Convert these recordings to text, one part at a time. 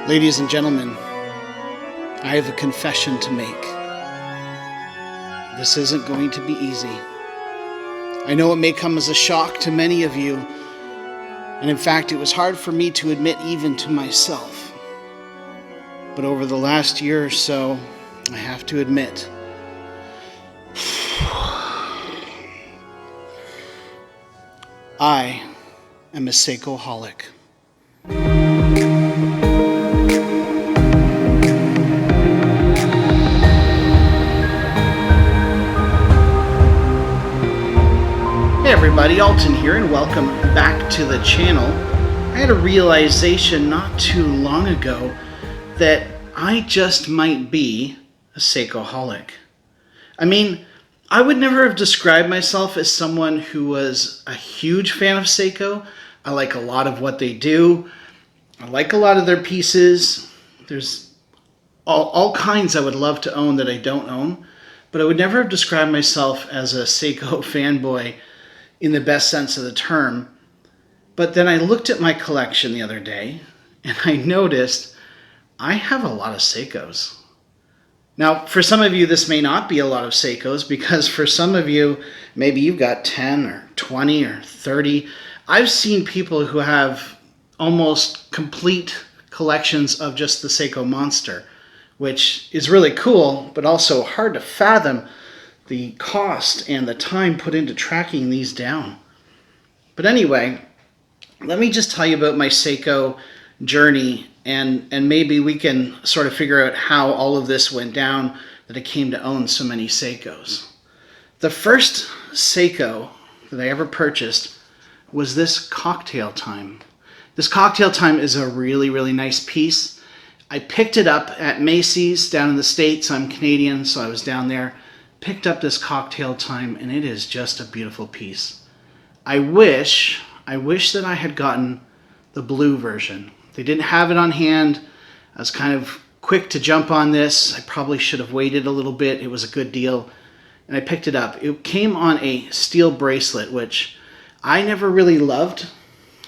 Ladies and gentlemen, I have a confession to make. This isn't going to be easy. I know it may come as a shock to many of you, and in fact, it was hard for me to admit even to myself. But over the last year or so, I have to admit, I am a Seikoholic. Hey everybody, Alton here, and welcome back to the channel. I had a realization not too long ago that I just might be a Seikoholic. I mean, I would never have described myself as someone who was a huge fan of Seiko. I like a lot of what they do. I like a lot of their pieces. There's all kinds I would love to own that I don't own, but I would never have described myself as a Seiko fanboy in the best sense of the term. But then I looked at my collection the other day and I noticed I have a lot of Seikos. Now, for some of you, this may not be a lot of Seikos, because for some of you, maybe you've got 10 or 20 or 30. I've seen people who have almost complete collections of just the Seiko monster, which is really cool, but also hard to fathom the cost and the time put into tracking these down. But anyway, let me just tell you about my Seiko journey, and maybe we can sort of figure out how all of this went down, that I came to own so many Seikos. The first Seiko that I ever purchased was this Cocktail Time. This Cocktail Time is a really, really nice piece. I picked it up at Macy's down in the States. I'm Canadian, so I was down there. Picked up this Cocktail Time, and it is just a beautiful piece. I wish that I had gotten the blue version. They didn't have it on hand. I was kind of quick to jump on this. I probably should have waited a little bit. It was a good deal, and I picked it up. It came on a steel bracelet, which I never really loved.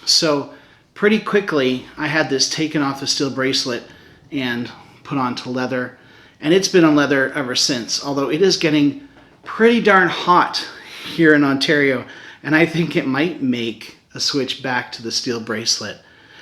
So pretty quickly, I had this taken off the steel bracelet and put onto leather. And it's been on leather ever since, although it is getting pretty darn hot here in Ontario, and I think it might make a switch back to the steel bracelet.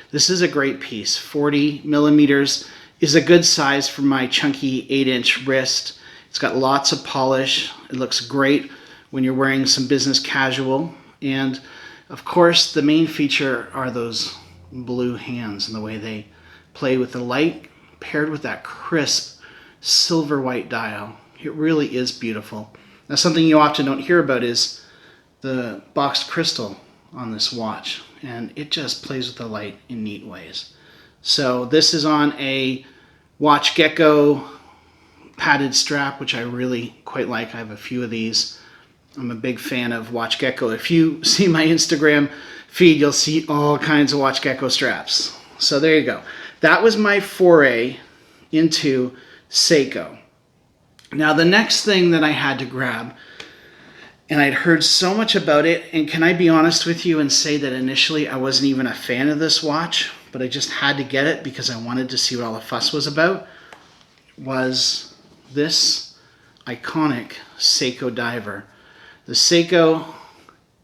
This is a great piece. 40 millimeters is a good size for my chunky 8-inch wrist. It's got lots of polish. It looks great when you're wearing some business casual. And of course, the main feature are those blue hands and the way they play with the light paired with that crisp silver white dial. It really is beautiful. Now, something you often don't hear about is the boxed crystal on this watch, and it just plays with the light in neat ways. So this is on a Watch Gecko padded strap, which I really quite like. I have a few of these. I'm a big fan of Watch Gecko. If you see my Instagram feed, you'll see all kinds of Watch Gecko straps. So there you go. That was my foray into Seiko. Now, the next thing that I had to grab, and I'd heard so much about it, and can I be honest with you and say that initially I wasn't even a fan of this watch, but I just had to get it because I wanted to see what all the fuss was about, was this iconic Seiko Diver. The Seiko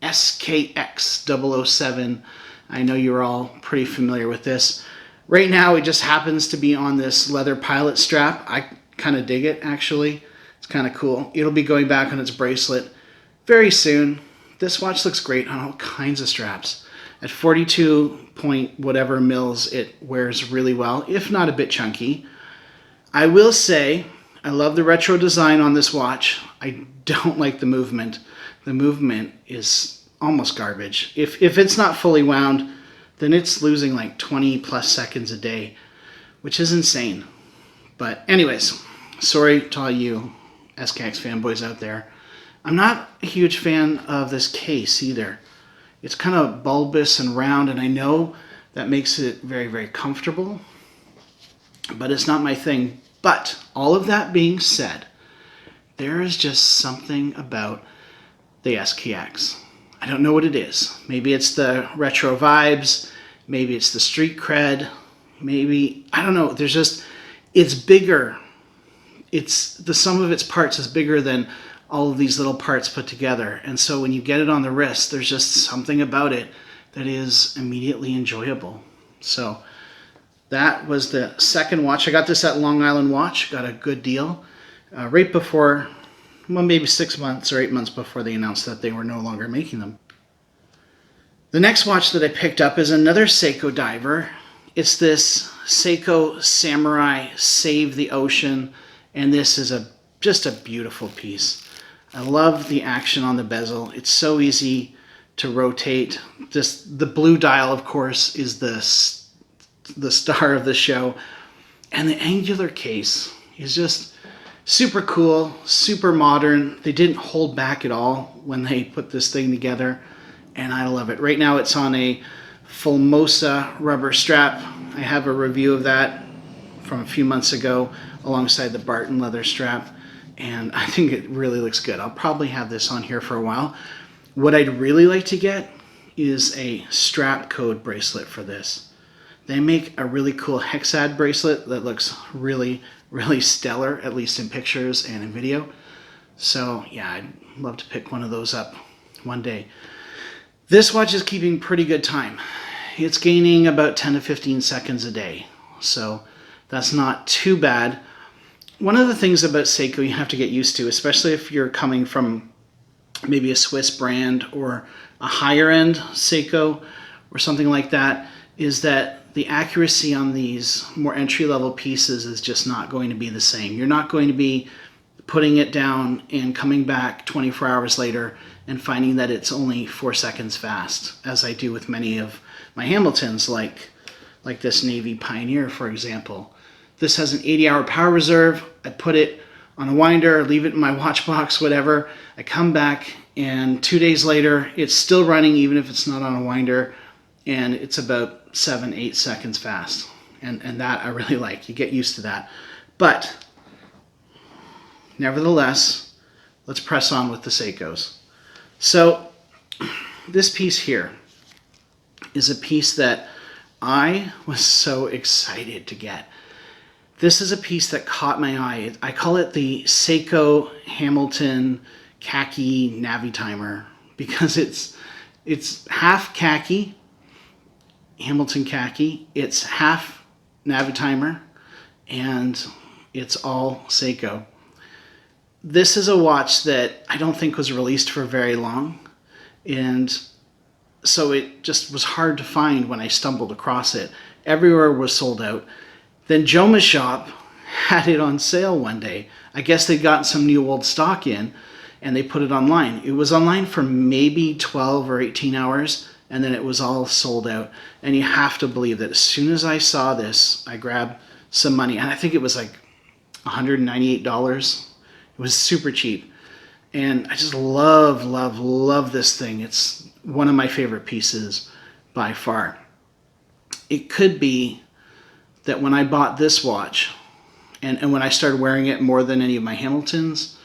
SKX007. I know you're all pretty familiar with this. Right now, it just happens to be on this leather pilot strap. I kind of dig it, actually. It's kind of cool. It'll be going back on its bracelet very soon. This watch looks great on all kinds of straps. At 42 point whatever mils, it wears really well, if not a bit chunky. I will say, I love the retro design on this watch. I don't like the movement. The movement is almost garbage. If it's not fully wound, then it's losing like 20 plus seconds a day, which is insane. But anyways, sorry to all you SKX fanboys out there. I'm not a huge fan of this case either. It's kind of bulbous and round, and I know that makes it very, very comfortable, but it's not my thing. But all of that being said, there is just something about the SKX. I don't know what it is. Maybe it's the retro vibes, maybe it's the street cred, maybe, I don't know, it's bigger. The sum of its parts is bigger than all of these little parts put together. And so when you get it on the wrist, there's just something about it that is immediately enjoyable. So that was the second watch. I got this at Long Island Watch, got a good deal right before, well, maybe 6 months or 8 months before they announced that they were no longer making them. The next watch that I picked up is another Seiko Diver. It's this Seiko Samurai Save the Ocean, and this is just a beautiful piece. I love the action on the bezel. It's so easy to rotate. The blue dial, of course, is the star of the show, and the angular case is just super cool, super modern. They didn't hold back at all when they put this thing together, and I love it. Right now it's on a Formosa rubber strap. I have a review of that from a few months ago alongside the Barton leather strap, and I think it really looks good. I'll probably have this on here for a while. What I'd really like to get is a strap code bracelet for this. They make a really cool hexad bracelet that looks really, really stellar, at least in pictures and in video. So yeah, I'd love to pick one of those up one day. This watch is keeping pretty good time. It's gaining about 10 to 15 seconds a day, so that's not too bad. One of the things about Seiko you have to get used to, especially if you're coming from maybe a Swiss brand or a higher end Seiko or something like that, is that the accuracy on these more entry-level pieces is just not going to be the same. You're not going to be putting it down and coming back 24 hours later and finding that it's only 4 seconds fast, as I do with many of my Hamiltons, like this Navy Pioneer, for example. This has an 80-hour power reserve. I put it on a winder, leave it in my watch box, whatever. I come back, and 2 days later, it's still running, even if it's not on a winder, and it's about 7-8 seconds fast. And that I really like. You get used to that. But nevertheless, let's press on with the Seikos. So this piece here is a piece that I was so excited to get. This is a piece that caught my eye. I call it the Seiko Hamilton Khaki Navi timer because it's half khaki, Hamilton khaki, it's half Navi timer, and it's all Seiko. This is a watch that I don't think was released for very long, and so it just was hard to find when I stumbled across it. Everywhere was sold out. Then Joma's shop had it on sale one day. I guess they'd gotten some new old stock in, and they put it online. It was online for maybe 12 or 18 hours, and then it was all sold out. And you have to believe that as soon as I saw this, I grabbed some money, and I think it was like $198. It was super cheap. And I just love, love, love this thing. It's one of my favorite pieces by far. It could be that when I bought this watch, and when I started wearing it more than any of my Hamiltons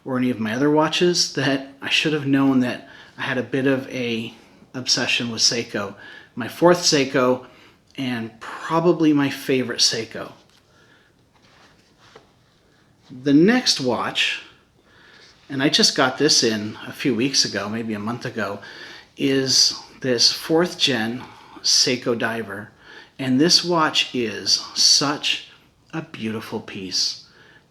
or any of my other watches, that I should have known that I had a bit of a obsession with Seiko. My fourth Seiko, and probably my favorite Seiko. The next watch, and I just got this in a few weeks ago, maybe a month ago, is this 4th gen Seiko Diver. And this watch is such a beautiful piece.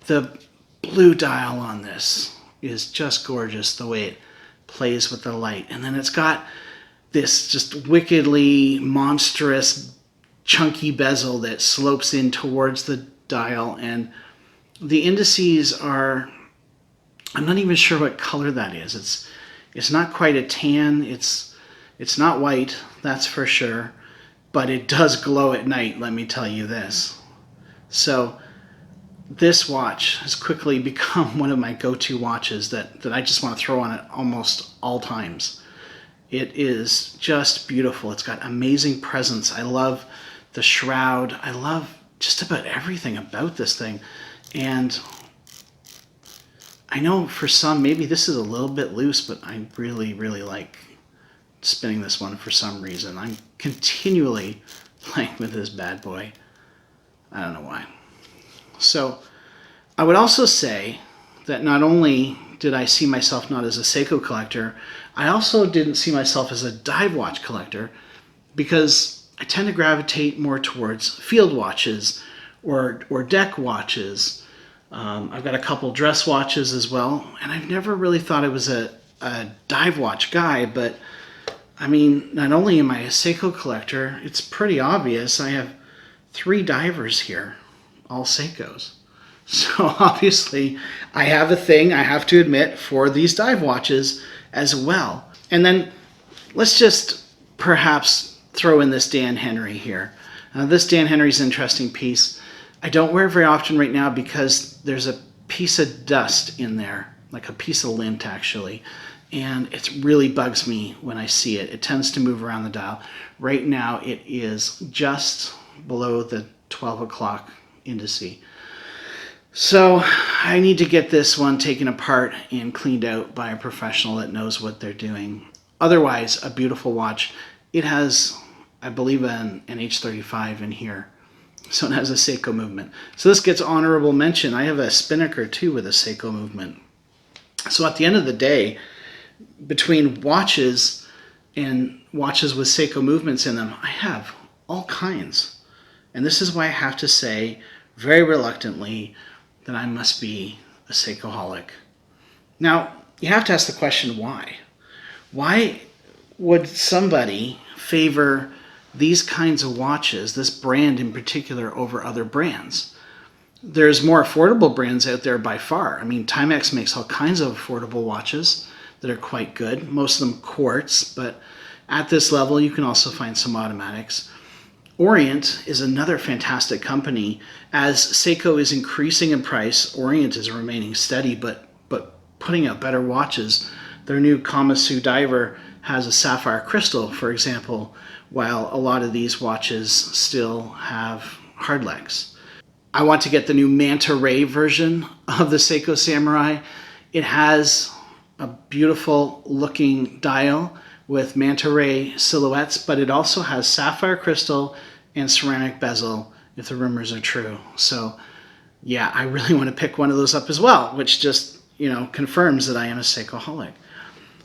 The blue dial on this is just gorgeous, the way it plays with the light. And then it's got this just wickedly monstrous chunky bezel that slopes in towards the dial, and the indices are, I'm not even sure what color that is. It's not quite a tan, it's not white, that's for sure, but it does glow at night, let me tell you this. So this watch has quickly become one of my go-to watches that I just want to throw on at almost all times. It is just beautiful. It's got amazing presence. I love the shroud. I love just about everything about this thing. And I know for some, maybe this is a little bit loose, but I really, really like spinning this one for some reason. I'm continually playing with this bad boy. I don't know why. So I would also say that not only did I see myself not as a Seiko collector, I also didn't see myself as a dive watch collector, because I tend to gravitate more towards field watches or deck watches. I've got a couple dress watches as well, and I've never really thought I was a dive watch guy, but I mean, not only am I a Seiko collector, it's pretty obvious. I have 3 divers here, all Seikos. So obviously I have a thing, I have to admit, for these dive watches as well. And then let's just perhaps throw in this Dan Henry here. This Dan Henry's an interesting piece. I don't wear it very often right now because there's a piece of dust in there, like a piece of lint actually. And it really bugs me when I see it. It tends to move around the dial. Right now it is just below the 12 o'clock indice. So I need to get this one taken apart and cleaned out by a professional that knows what they're doing. Otherwise, a beautiful watch. It has, I believe, an H35 in here. So it has a Seiko movement. So this gets honorable mention. I have a Spinnaker too with a Seiko movement. So at the end of the day, between watches and watches with Seiko movements in them, I have all kinds. And this is why I have to say, very reluctantly, that I must be a Seikoholic. Now, you have to ask the question, why? Why would somebody favor these kinds of watches, this brand in particular, over other brands? There's more affordable brands out there by far. I mean, Timex makes all kinds of affordable watches that are quite good, most of them quartz, but at this level you can also find some automatics. Orient is another fantastic company. As Seiko is increasing in price, Orient is remaining steady, but putting out better watches. Their new Seiko Diver has a sapphire crystal, for example, while a lot of these watches still have hard legs. I want to get the new Manta Ray version of the Seiko Samurai. It has a beautiful looking dial with manta ray silhouettes, but it also has sapphire crystal and ceramic bezel, if the rumors are true. So yeah, I really want to pick one of those up as well, which just, confirms that I am a Seikoholic.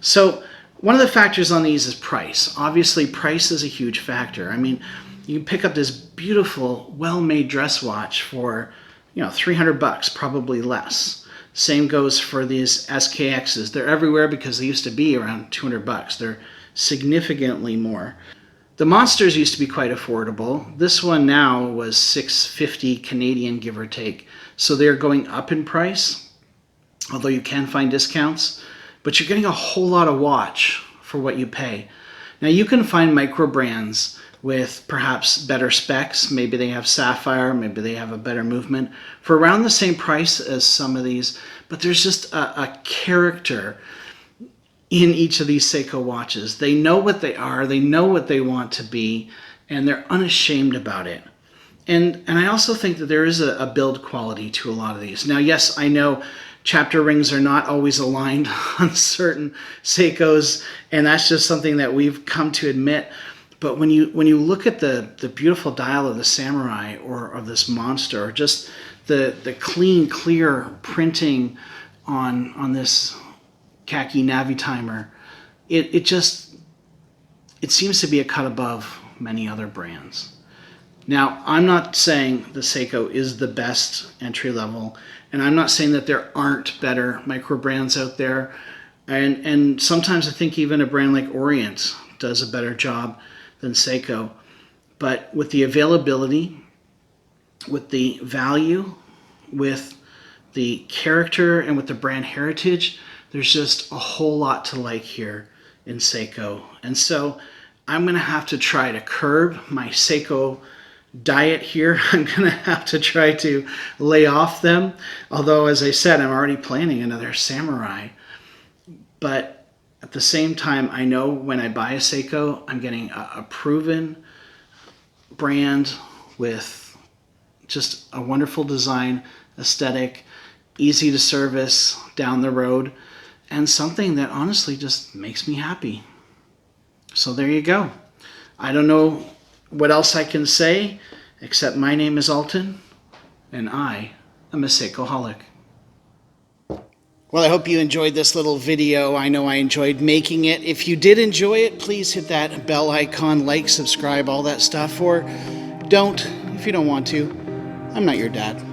So one of the factors on these is price. Obviously, price is a huge factor. I mean, you can pick up this beautiful, well-made dress watch for, $300, probably less. Same goes for these SKXs. They're everywhere because they used to be around $200. They're significantly more. The Monsters used to be quite affordable. This one now was $650 Canadian, give or take. So they're going up in price, although you can find discounts. But you're getting a whole lot of watch for what you pay. Now you can find micro brands with perhaps better specs. Maybe they have sapphire, maybe they have a better movement for around the same price as some of these, but there's just a character in each of these Seiko watches. They know what they are, they know what they want to be, and they're unashamed about it. And I also think that there is a build quality to a lot of these. Now, yes, I know chapter rings are not always aligned on certain Seikos, and that's just something that we've come to admit. But when you look at the beautiful dial of the Samurai or of this Monster, or just the clean, clear printing on this Khaki Navi timer, it seems to be a cut above many other brands. Now, I'm not saying the Seiko is the best entry level, and I'm not saying that there aren't better micro brands out there. And sometimes I think even a brand like Orient does a better job than Seiko. But with the availability, with the value, with the character, and with the brand heritage, there's just a whole lot to like here in Seiko. And so I'm going to have to try to curb my Seiko diet here. I'm going to have to try to lay off them. Although, as I said, I'm already planning another Samurai. But at the same time, I know when I buy a Seiko, I'm getting a proven brand with just a wonderful design, aesthetic, easy to service down the road, and something that honestly just makes me happy. So there you go. I don't know what else I can say Except my name is Alton, and I am a Seikoholic. Well, I hope you enjoyed this little video. I know I enjoyed making it. If you did enjoy it, please hit that bell icon, like, subscribe, all that stuff, or don't if you don't want to. I'm not your dad.